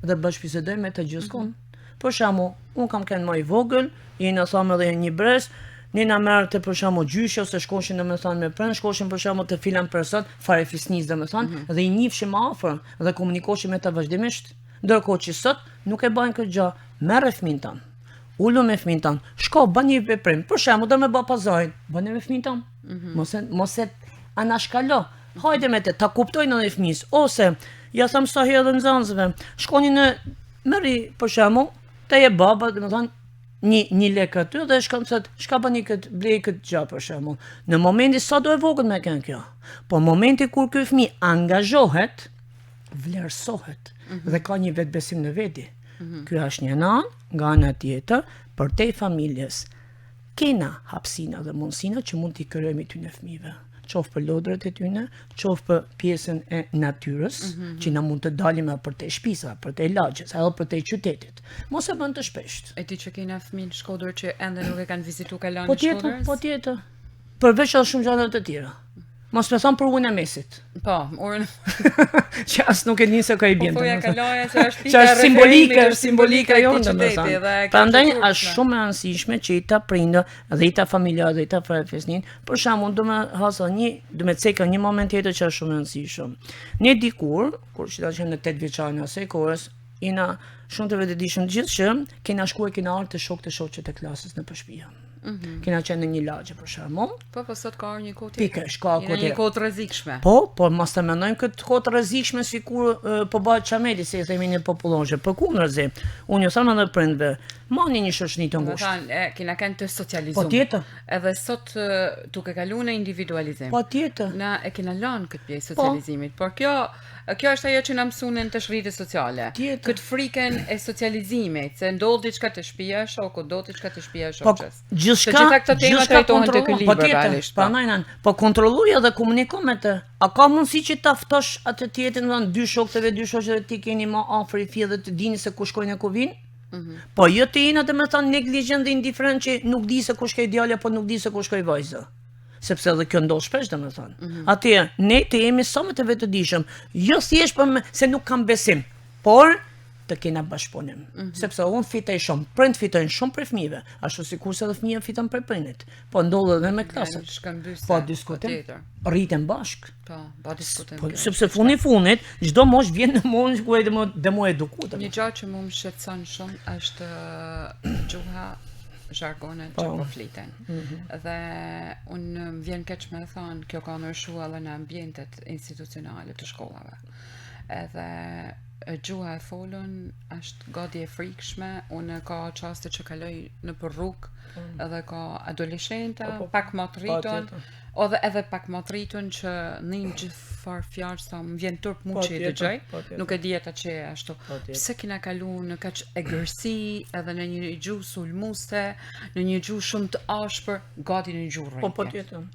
dhe bashkëbisedojmë me të gjyskom. Për shembull, un kam kënë më i vogël, jena thamë edhe një brez, Nina merrte për shembull gjyshë ose shkoshin domethënë me prën, shkoshin për shembull te filan person, fare fisnis domethënë, dhe i njihshim afër dhe komunikoshim me ta vazhdimisht. Ndërkohë që sot nuk e bajnë këtë gjë, merr fëmin tan. Ulu me fëmin tan. Shko bën një veprim. Për shembull, do me bë pazarin, bëni me fëmin tan. Mos e anashkalo. Hajde me ta kuptojnë edhe fëmijës, ose ja tham sa herë edhe nxënësve, shkoni në merri për shembull, te je baba, domethënë një lek aty dhe shka bëni blej këtë gjë për shembull. Në momenti sa do e vogël me kënë kjo. Po momenti kur ky fëmijë angazhohet, vlerësohet dhe ka një vetbesim në veti. Ky është një anë, nga ana tjetër, për te familjes kena hapësina dhe mundësina që mund t'i krijojmë ty në fëmijëve. Qoftë për lodrat e tyne, qoftë për pjesën e natyrës, që na mund të dalim për te shtëpisa, për te lagjes, edhe për te qytetit. Mos e bën të shpesht. E ti që kena fëmijë në Shkodër që ende nuk e kanë vizitu kalan në Shkodrës? Po tjetër. Përveç edhe shumë gjëra të tjera. Mos me thonë për unë e mesit. Po, urën. Që as nuk e një se ka i bjendë. Po foja kaloja që është pika është simbolika jo në më thonë. Prandaj është shumë e rëndësishme që i ta prindë dhe i ta familja dhe i ta fesnin. Për shembull, do me cekë një moment tjetër që është shumë e rëndësishëm. Ne dikur, kur që ta qenë në 8 vjeçare asaj kohës, jena shumë të vetëdijshëm gjithë që kena shkuar kena ardhur të shoqët e klasës në shtëpi. Kena qenë në një lagje për shembull. Po sot ka një kohë tjetër. Pikësh, ka kohë një kohë të rrezikshme. Po mos të mendojmë këtë kohë të rrezikshme sikur po bëhet çameli si e themi në popullozhe. Përkundërzi, unë ju them edhe prindve, mani një shoqëni të ngushtë. Kena kanë të socializuar. Po tjetër. Edhe sot duke kaluar në individualizim. Po tjetër. Na e kena lënë këtë pjesë socializimit, por kjo është ajo që na mësuan të shritjes sociale. Këtë frikën e socializimit, se ndodh diçka të shtëpia e shokut, ndodh diçka të shtëpia e shoqës. Gjithçka këto tema trajtohen tek ky libër realisht. Po kontrolluj dhe komuniko me të. A ka mundësi që ta ftosh atë tjetrin, domethënë dy shokëve, dy shoqë që ti keni më afër i fjedh dhe të dini se ku shkojnë e ku vinë? Po jo të jeni domethënë negligent dhe indiferent që nuk di se ku shkoj djalë apo nuk di se ku shkoj vajza. Sepse edhe kjo ndodh shpesh domethënë. Atje ne të jemi sa më të vetëdijshëm, jo thjesht se nuk kam besim, por të kena bashkëpunim. Sepse unë fitoj shumë, prind fitojnë shumë për fëmijëve, ashtu sikurse edhe fëmijët fiton për prindit. Po ndodh edhe me klasat. Po diskutojmë, rriten bashk. Po diskutojmë. Sepse fundit çdo mosh vjen në moshë ku dhe më edukuar. Një gjë që më shqetëson shumë është gjuha zhargonet që po fliten. Dhe unë vjen keq me thonë, kjo ka ndryshuar edhe në ambientet institucionale të shkollave. Edhe gjuha e folën është gati e frikshme, unë ka qaste që kaloj në për rrugë, edhe ka adoleshenta, pak më të rritun, edhe pak më të rritun që në një gjithë farë fjarë sa më vjen turp mu që i dëgjoj, nuk e dieta që e ashtu. Pse kina kalu në kaq egërsi, edhe në një gjuhë sulmuste, në një gjuhë shumë të ashpër, gati në një gjuhë rritje.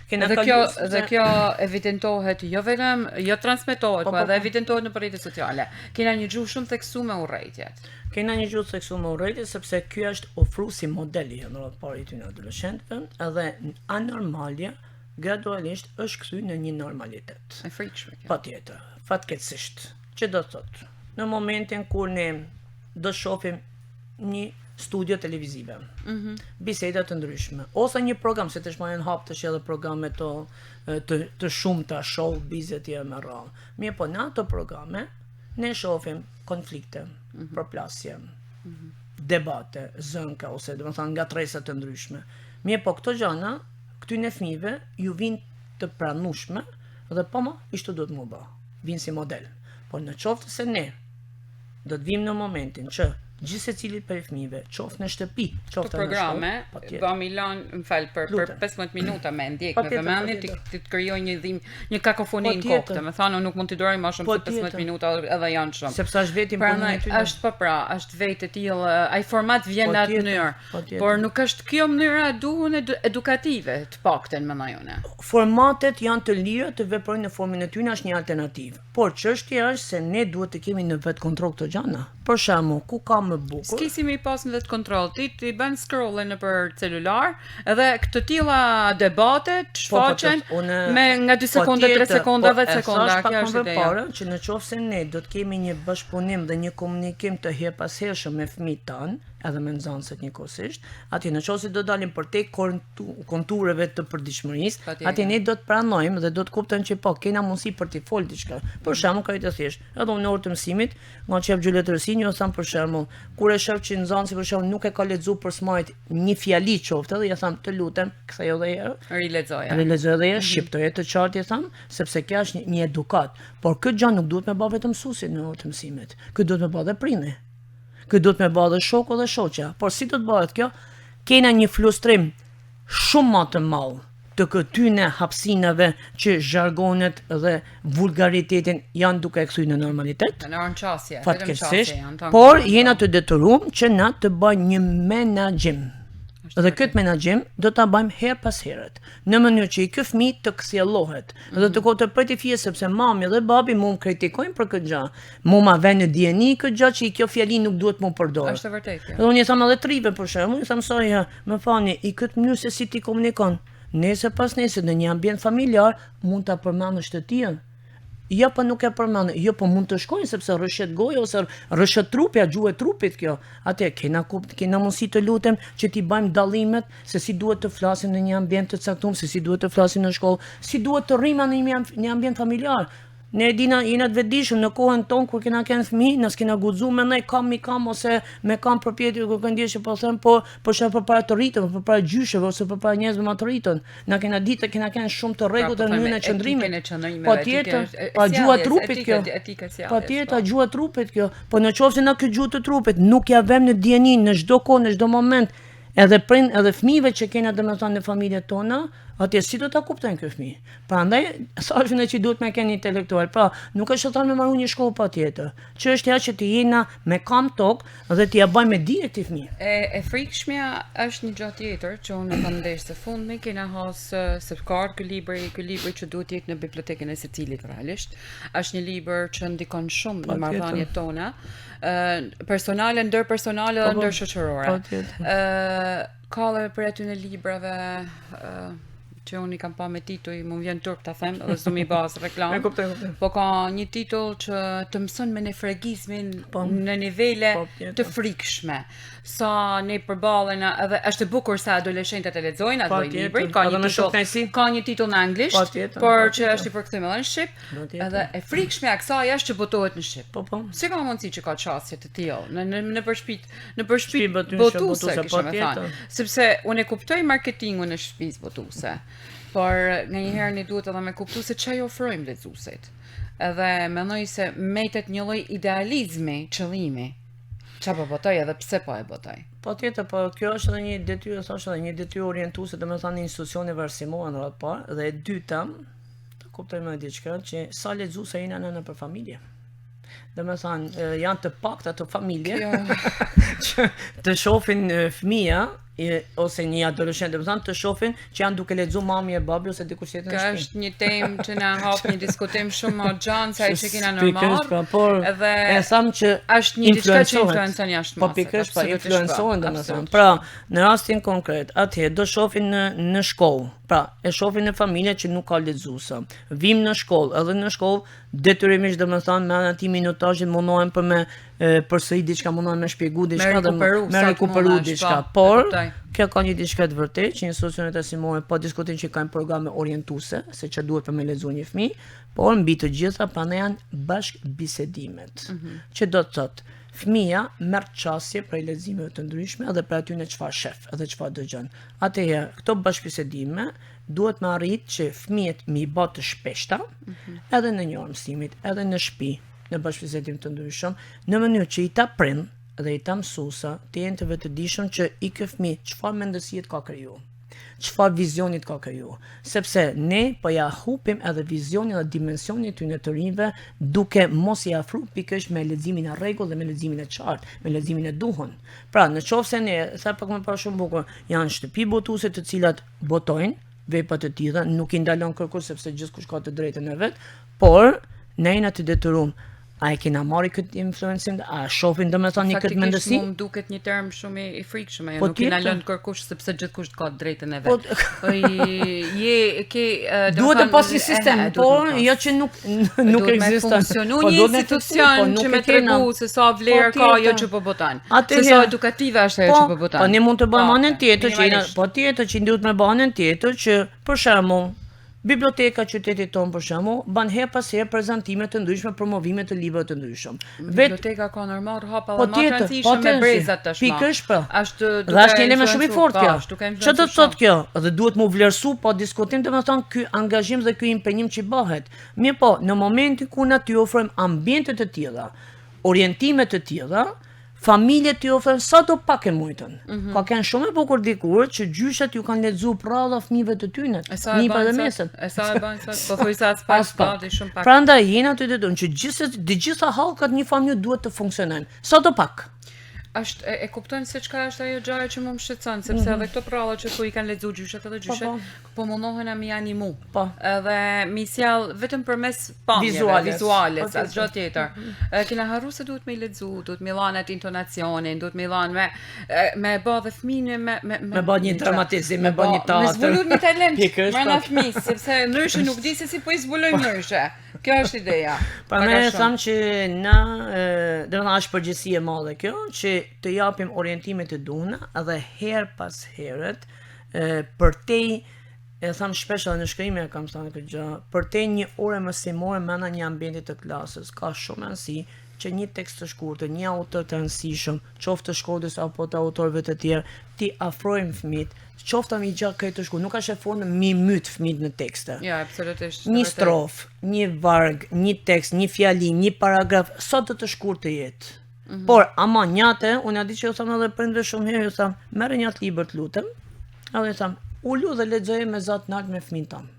Dhe kjo evidentohet jo vetëm, jo transmetohet, po edhe evidentohet në rrjetet sociale. Kena një gjuhë shumë theksuar me urrëtiet. Kena një gjuhë theksuar me urrëtiet sepse ky është ofruesi modeli në rreth parë të adoleshentëve, edhe anormalja gradualisht është kthyer në një normalitet. E frikshme kjo. Patjetër, fatkeqësisht. Që do thotë, në momentin kur ne do shohim një studio televizive, biseda të ndryshme, ose një program, se të shmajnë hap të edhe programe të shumta, show, bizet e me radhë. Mirë po, në ato programe, ne shohim konflikte, përplasje, debate, zënka, ose dhe më thënë nga tresat të ndryshme. Mirë po, këto gjana, këtyne fëmijëve ju vinë të pranueshme, dhe po ma, ishte duhet më bë, vinë si model. Po në qoftë se ne, do të vim në momentin që gjithë se cilit për fëmijëve, qoftë në shtëpi, qoftë në programe, do Milan, më fal, për 15 minuta me ndjek me vëmendje të krijoj një kakofoni në kokë, më thonë nuk mund të duroj më shumë se 15 minuta edhe janë shumë. Sepse është vetë imponimi ty. Është vetë e tillë, ai format vjen në atë mënyrë, por nuk është kjo mënyra duhen edukative të paktën më ndajone. Formatet janë të lira të veprojnë në formën e tyre, është një alternativë. Por çështja është se ne duhet të kemi në vet kontroll këto gjëra. Për shembull, ku ka më bukur. S'kisi mi pas në vetë kontroll, ti bën scrollin në për celular, edhe këtë tilla debate shfaqen me nga 2 sekonda, 3 sekonda, 10 sekonda, kjo është ideja. Që në qoftë se ne do të kemi një bashkëpunim dhe një komunikim të herpashershëm me fëmijët tanë, edhe me nxënësit njëkohësisht, atje në qoftë se do dalim përtej kontureve të përditshmërisë, atje ne do të pranojmë dhe do të kuptojmë që po kena mundësi për të folë diçka. Për shembull, ka të thjesht, edhe unë në orë të mësimit, nga çep Gjuletërsi, një tham për shembull, kur e shoh që nxënësi për shembull nuk e ka lexuar për smajt një fjali qoftë, edhe ja tham të lutem, kthej edhe herë. Rilexoja. Rilexoja edhe herë, shqiptoje të qartë i tham, sepse kjo është një edukat. Por këtë gjë nuk duhet me bë vetëm mësuesi në orë të mësimit. Ky duhet me bë edhe prindi. Ky duhet me bëhet dhe shoku dhe shoqja. Por si do të bëhet kjo? Kena një flustrim shumë më të madh të këtyne hapësinave që zhargonet dhe vulgaritetin janë duke e kthyr në normalitet. Fatkeqësisht, por jena të detyruar që na të bëjmë një menaxhim. Dhe këtë menaxhim do ta bëjmë her pas herët, në mënyrë që ky fëmijë të kthjellohet dhe të kohë të pritë fije sepse mami dhe babi mu më kritikojnë për këtë gjë. Mu ma vjen në dieni këtë gjë që kjo fjali nuk duhet më përdor. Është vërtet. Dhe unë i tham edhe trive për shembull, i tham soja, më falni, i këtë mënyrë se si ti komunikon. Nëse pas nëse në një ambient familjar mund ta përmendësh të tjerë. Jo, po nuk e përmend. Jo, po mund të shkojnë sepse rrëshet goja ose rrëshet trupi, gjuhë e trupit kjo. Atë kena mundësi të lutem që t'i bëjmë dallimet se si duhet të flasim në një ambient të caktuar, se si duhet të flasim në shkollë, si duhet të rrimë në një ambient familjar. Ne jena të vetëdijshëm në kohën tonë kur kena qenë fëmijë, na s'kena guxuar me ndaj kam ose me kam përpjetje kur këndjeshe po them, po për shkak përpara të rritëm, përpara gjysheve ose përpara njerëzve më të rritën. Na kena ditë kena qenë shumë të rregullt në mënyrën e qëndrimit. Patjetër, pa gjuha trupit kjo. Patjetër, gjuha trupit kjo. Po në qoftë se na ky gjuhë të trupit nuk ja vëm në dieni në çdo kohë, në çdo moment, edhe fëmijëve që kena domethënë në familjet tona, atje si do ta kuptojnë ky fëmijë. Prandaj thashën që duhet me kenë intelektual. Pra, nuk është thënë me marrë një shkollë patjetër. Çështja që të jena me kam tok dhe t'ia bëjmë me dije ti fëmijë. E frikshmja është një gjë tjetër që unë kam ndesh së fundmi, kena hasë se ka ky libër që duhet të jetë në bibliotekën e secilit realisht. Është një libër që ndikon shumë në marrëdhëniet tona, personale, ndërpersonale dhe ndërshoqërore. Ka edhe për aty në librave që unë i kam pa me titull, më vjen turp ta them, edhe s'do mi bas reklam. Po ka një titull që të mëson me nefregizmin në nivele të frikshme. Sa ne përballen edhe është e bukur sa adoleshentët e lexojnë ato libra, ka një titull në anglisht, por që është i përkthyer edhe në shqip, edhe e frikshme kësaj është që botohet në shqip. Si ka mundësi që ka çastje të tilla në përshpit botuese, kisha më thënë, sepse unë e kuptoj marketingun në shtëpisë botuese. Por nganjëherë ne duhet edhe me kuptu se çfarë ofrojmë lexuesit. Edhe mendoj se metet një lloj idealizmi, qëllimi. Çfarë po botoj edhe pse po e botoj. Patjetër, po kjo është edhe një detyrë, thashë edhe një detyrë orientuese, domethënë institucioneve arsimore në radhë parë, dhe e dyta, të kuptojmë diçka që sa lexuese janë nëpër familje. Domethënë janë të pakta ato familje që të shohin fëmia ose një adoleshent, domethënë të shohin që janë duke lexuar mami e babi ose dikush tjetër në shtëpi. Është një temë që na hap një diskutim shumë gjanë sa që kena normal. Edhe e tham që është një diçka që influencon jashtë masës. Po pikërisht, po influencohen domethënë. Pra, në rastin konkret, atje do shohin në shkollë. Pra, e shohin në familje që nuk ka lexuese. Vim në shkollë, edhe në shkollë detyrimisht domethënë me aty minutazhin mundohen për me përsëri diçka, mundohen me shpjegu diçka dhe me rikuperu diçka. Por kjo ka një diçka të vërtetë që institucionet arsimore po diskutojnë që kanë programe orientuese se çfarë duhet për me lexuar një fëmijë, por mbi të gjitha prandaj janë bashkëbisedimet. Që do të thotë fëmia merr çastje për lexime të ndryshme edhe për aty në çfarë shef, edhe çfarë dëgjon. Atëherë, këto bashkëbisedime duhet me arrit që fëmijët mi bë të shpeshta, edhe në një orë mësimit, edhe në shtëpi, në bashkëbisedim të ndryshëm, në mënyrë që i ta prind dhe i ta mësuesa të jenë të vetëdijshëm që i ky fëmijë çfarë mendësie ka krijuar, çfarë vizionit ka krijuar, sepse ne po ja hupim edhe vizionin dhe dimensionin tyne të rinjve duke mos i afruar pikërisht me leximin e rregull dhe me leximin e qartë, me leximin e duhur. Pra, në qoftë se ne, sa pak më parë shumë bukur, janë shtëpi botuese të cilat botojnë vepra të tilla, nuk i ndalon kërkush sepse gjithkusht ka të drejtën e vet, por ne jena të detyruar. A e kena marrë këtë influencim, a shohin domethënë një këtë mendësi? Faktikisht më duket një term shumë i frikshëm, nuk i ndalon kërkush sepse gjithkusht ka të drejtën e vet. Duhet të pas një sistem, por jo që nuk ekziston. Po një institucion që më tregu se sa vlerë ka ajo që po boton. Se sa edukative është ajo që po boton. Po ne mund të bëjmë anën tjetër që patjetër që duhet me bëjmë anën tjetër që për shembull Biblioteka qytetit tonë për shembull ban her pas here prezantime të ndryshme, promovime të librave të ndryshëm. Biblioteka ka normal hapa dhe më të rëndësishme me brezat tashmë. Pikërisht po. Është një element shumë i fortë kjo. Çfarë do të thotë kjo? Dhe duhet mu vlerësu, po diskutim domethënë ky angazhim dhe ky impenjim që bëhet. Mirë po, në momentin ku na ty ofrojmë ambiente të tilla, orientime të tilla, familjet t'i ofrojnë sa do pak e mujtën. Ka qenë shumë e bukur dikur që gjyshat ju kanë lexuar pralla fëmijëve të tyre. Një për dhe mesët. E sa e bën sot? Po thuaj sa pas pati shumë pak. Prandaj jena aty të që të gjitha hallkat një familje duhet të funksionojnë. Sa do pak. E kuptojmë se çka është ajo gjëja që më shqetëson, sepse edhe këto pralla që i kanë lexuar gjyshat edhe gjyshat, po mundohen mi animu. Edhe mi sjell vetëm përmes pamjeve, vizuales, asgjë tjetër. Kena harruar se duhet me lexu, duhet me lanë atë intonacionin, duhet me lanë me bë dhe fëmijën me bë një dramatizim, me bë një teatr. Me zbuluar një talent brenda fëmijës, sepse ndryshe nuk di se si po i zbuloj ndryshe. Kjo është ideja. Pra ne tham që na do të është përgjegjësi e madhe kjo, që të japim orientimet e duhuna edhe her pas herët përtej e tham shpesh edhe në shkrime e kam thënë këtë gjë, përtej një ore mësimore mëna një ambienti të klasës ka shumë rëndësi që një tekst të shkurtër, një autor të rëndësishëm, qoftë të Shkodrës apo të autorëve të tjerë, ti afrojmë fëmijët, qoftë mi gjatë këtë të shkurtër, nuk ka shefon mi myt fëmijët në tekste. Ja, absolutisht. Një strofë, një varg, një tekst, një fjali, një paragraf, sa do të shkurtër jetë. Por, ama njate, unë di që ju thamë edhe prindve shumë herë, ju thamë, merë një atë libër të lutem, edhe ju thamë, ullu dhe lexoje me zat nalt me fëmijën tënd.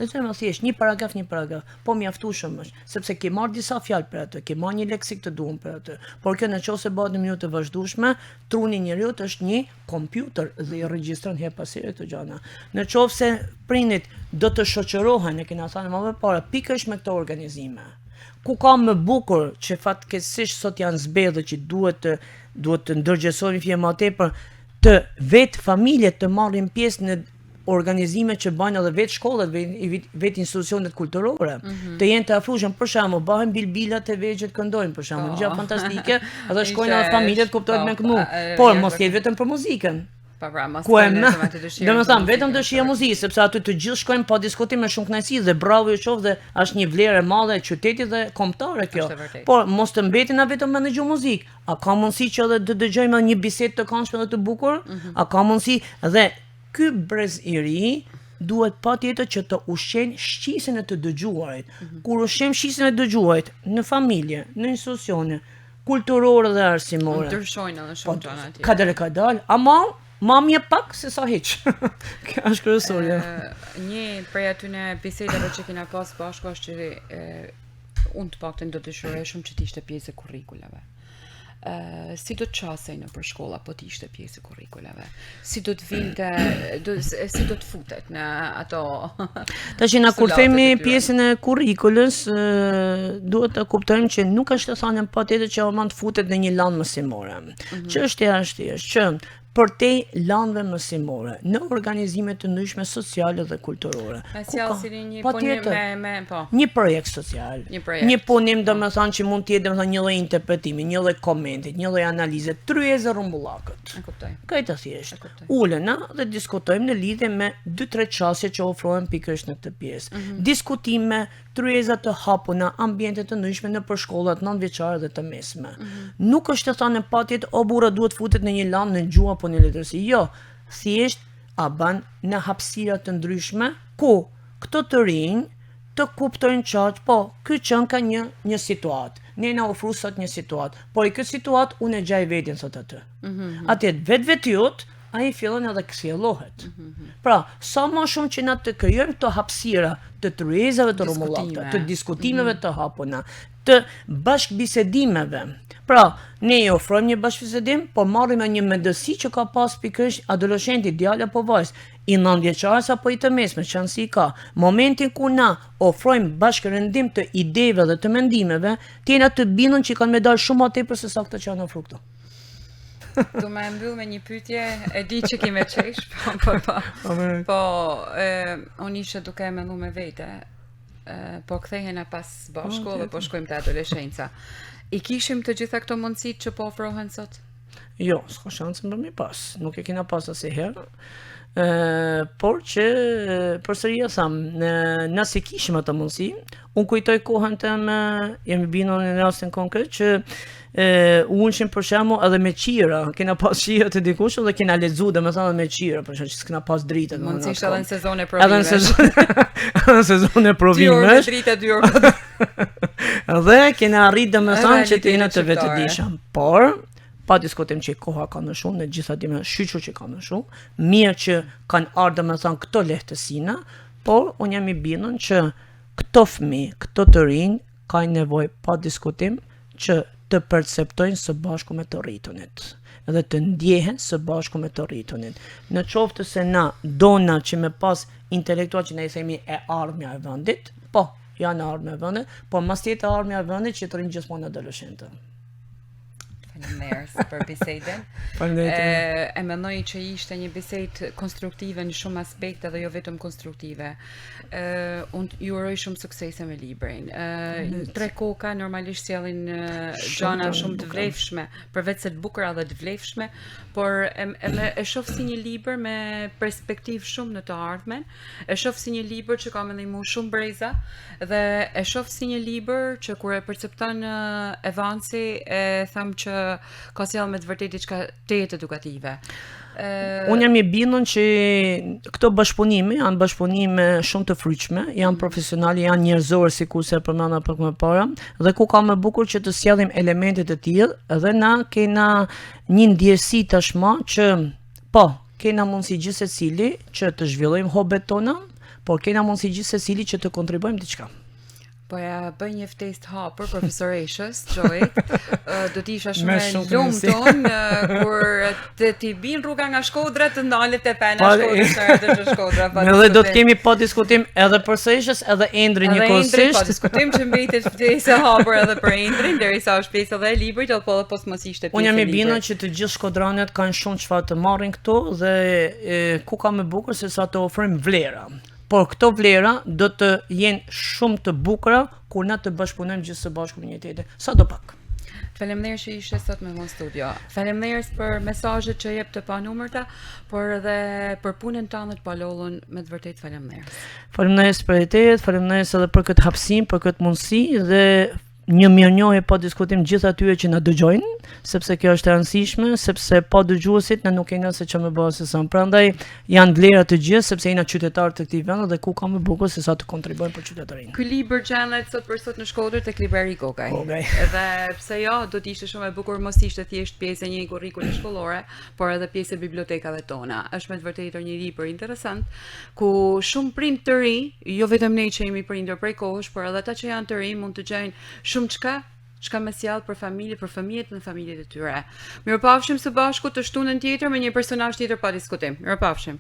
Lexojmë thjesht një paragraf, po mjaftueshëm është, sepse ke marrë disa fjalë për atë, ke marrë një leksik të duhur për atë. Por kjo nëse bëhet në mënyrë të vazhdueshme, truni i njeriu është një kompjuter dhe i regjistron her pas here këto gjëra. Nëse prindit do të shoqërohen, e kena thënë më parë, pikërisht me këto organizime. Ku ka më bukur që fatkeqësisht sot janë zbedhë që duhet të ndërgjegjësohen fjalë më tepër të vetë familjet të marrin pjesë në organizime që bajnë edhe vetë shkollat, vetë institucionet kulturore, të jenë të afrueshëm, për shembull, bëhen bilbilat e vegjël këndojnë, për shembull, gjë fantastike, edhe shkojnë edhe familjet kuptojnë me kënu, por mos jetë vetëm për muzikën. Ku e më, domethënë vetëm dëshira muzikë, sepse aty të gjithë shkojnë pa diskutim me shumë kënaqësi dhe bravo ju qoftë dhe është një vlerë e madhe e qytetit dhe kombëtare kjo. Por mos të mbetin na vetëm me dëgju muzikë. A ka mundësi që edhe të dëgjojmë një bisedë të këndshme dhe të bukur? A ka mundësi dhe ky brez i ri duhet patjetër që të ushqejnë shqisin e të dëgjuarit. Kur ushqejmë shqisin e dëgjuarit në familje, në institucione kulturore dhe arsimore. Ndryshojnë edhe shumë gjëra atje. Ka dalë, ama mamje pak se sa hiç. Kjo është kryesorja. Një prej atyne bisedave që kena pas bashkë është që unë të paktën do të dëshiroja shumë që t'ishte pjesë e kurrikulave. Si do të qasej në për shkolla po t'ishte pjesë e kurrikulave? Si do të vinte, si do të futet në ato? Tash na kur themi pjesën e kurrikulës, duhet të kuptojmë që nuk është të thanë patjetër që ajo të futet në një lan mësimore. Çështja është që përtej lanëve mësimore, në organizime të ndryshme sociale dhe kulturore. Një projekt social, një punim domethënë që mund të jetë domethënë një lloj interpretimi, një lloj komenti, një lloj analize, tryezë rrumbullakët. E kuptoj. Këtë thjesht. Ulena dhe diskutojmë në lidhje me 2-3 çështje që ofrohen pikërisht në këtë pjesë. Diskutime, tryeza të hapuna, ambiente të ndryshme në përshkollat 9-vjeçare dhe të mesme. Nuk është të thënë patjetër o burra duhet futet në një lan në gjuhë apo në letërsi. Jo, thjesht a ban në hapësira të ndryshme ku këto të rinj të kuptojnë qartë, po, ky qen ka një situatë. Ne na ofru sot një situatë, po i këtë situatë unë e gjaj vetin sot atë. Atje vetë ai fillon edhe kthjellohet. Pra, sa më shumë që na të krijojmë këto hapësira të tryezave të rrumbullakta, të diskutimeve të hapuna, të bashkëbisedimeve. Pra, ne i ofrojmë një bashkëbisedim, por marrim një mendësi që ka pas pikërisht adoleshenti, djalë apo vajzë, i 9-vjeçares apo i të mesme, çansi ka. Momentin kur na ofrojmë bashkërendim të ideve dhe të mendimeve, t'jena të bindur që kanë me dalë shumë më tepër se sa këto që janë ofruar këtu. Du me mbyll me një pyetje, e di që kime qesh, po unë ishe duke e mendu me vete, po kthehena pas bashko dhe po shkojmë të adoleshenca. I kishim të gjitha këto mundësit që po ofrohen sot? Jo, s'ka shansën për mi pas, nuk e kina pas asnjëherë. Por që përsëri thamë, nëse kishim atë mundësi, unë kujtoj kohën tëmë, jemi bindur në rastin konkret që unëshim për shembull edhe me qira, kena pas qira të dikush dhe kena lexu domethënë me qira, për shkak që s'kena pas dritë. Mund të ishte edhe në sezon e provimesh. Edhe në sezon e provimesh. 2 orë dritë, 2 orë. Dhe kena arrit domethënë që të jenë të vetëdijshëm, por pa diskutim që koha ka në shumë, në gjitha dime shqyqur që ka në shumë, mirë që kanë ardhur domethënë këto lehtësina, por unë jam i bindur që këto fëmijë, këto të rinj kanë nevojë pa diskutim që të perceptojnë së bashku me të rritunit dhe të ndjehen së bashku me të rritunit. Në qoftë se na dona që me pas intelektual që ne i themi e ardhmja e vendit, po, janë ardhmja e vendit, po mas tjetë ardhmja e vendit që të rinë gjithmonë adoleshentë. Faleminderit për bisedën. E mendoj që ishte një bisedë konstruktive në shumë aspekte dhe jo vetëm konstruktive. Unë ju uroj shumë suksese me librin. Tre koka normalisht sjellin gjëra shumë të vlefshme, përveç se të bukura dhe të vlefshme, por e shoh si një libër me perspektivë shumë në të ardhmen. E shoh si një libër që ka me ndihmu shumë breza dhe e shoh si një libër që kur e percepton Evansi e tham që ka sjellë me të vërtetë diçka të jetë edukative. Unë jam i bindur që këto bashkëpunime janë bashkëpunime shumë të fryqme, janë profesionale, janë njerëzore sikurse e përmenda pak më parë, dhe ku ka më bukur që të sjellim elemente të tillë dhe na kena një ndjesi tashmë që po, kena mundësi gjithsecili që të zhvillojmë hobet tona, por kena mundësi gjithsecili që të kontribuojmë diçka. Po ja bëj një ftesë të hapur profesoreshës, Joit. Do t'isha shumë e lumtur kur të t'i bin rruga nga Shkodra të ndalet te pena Shkodra të Shkodra. Ne dhe do të kemi pa diskutim edhe për Seshës edhe Endrin njëkohësisht. Pa diskutim që mbetet ftesë e hapur edhe për Endrin, derisa është pjesë edhe e librit, po mos ishte pjesë. Unë jam i bindur që të gjithë shkodranet kanë shumë çfarë të marrin këtu dhe ku ka më bukur se sa të ofrojmë vlera. Por këto vlera do të jenë shumë të bukura kur na të bashkëpunojmë gjithë së bashku me një tjetër. Sadopak. Faleminderit që ishe sot me në studio. Faleminderit për mesazhet që jep të panumërta, por edhe për punën tënde të palollën, me të vërtetë faleminderit. Faleminderit për idetë, faleminderit edhe për këtë hapësim, për këtë mundësi dhe një mirënjohje pa diskutim gjithë atyre që na dëgjojnë, sepse kjo është e rëndësishme, sepse pa dëgjuesit ne nuk kemi se çfarë më bëhet se sa. Prandaj janë vlera të gjithë sepse jena qytetarë të këtij vendi dhe ku ka më bukur se sa të kontribuojmë për qytetarinë. Ky libër gjendet sot për sot në Shkodër tek librari Gogaj. Edhe pse jo, do të ishte shumë e bukur mos ishte thjesht pjesë e një kurrikule shkollore, por edhe pjesë e bibliotekave tona. Është me të vërtetë një libër interesant ku shumë prind të ri, jo vetëm ne që jemi prindër prej kohësh, por edhe ata që janë të ri mund të gjejnë shumë çka me sjell për familje, për fëmijët dhe familjet e tyre. Mirupafshim së bashku të shtunën tjetër me një personazh tjetër pa diskutim. Mirupafshim.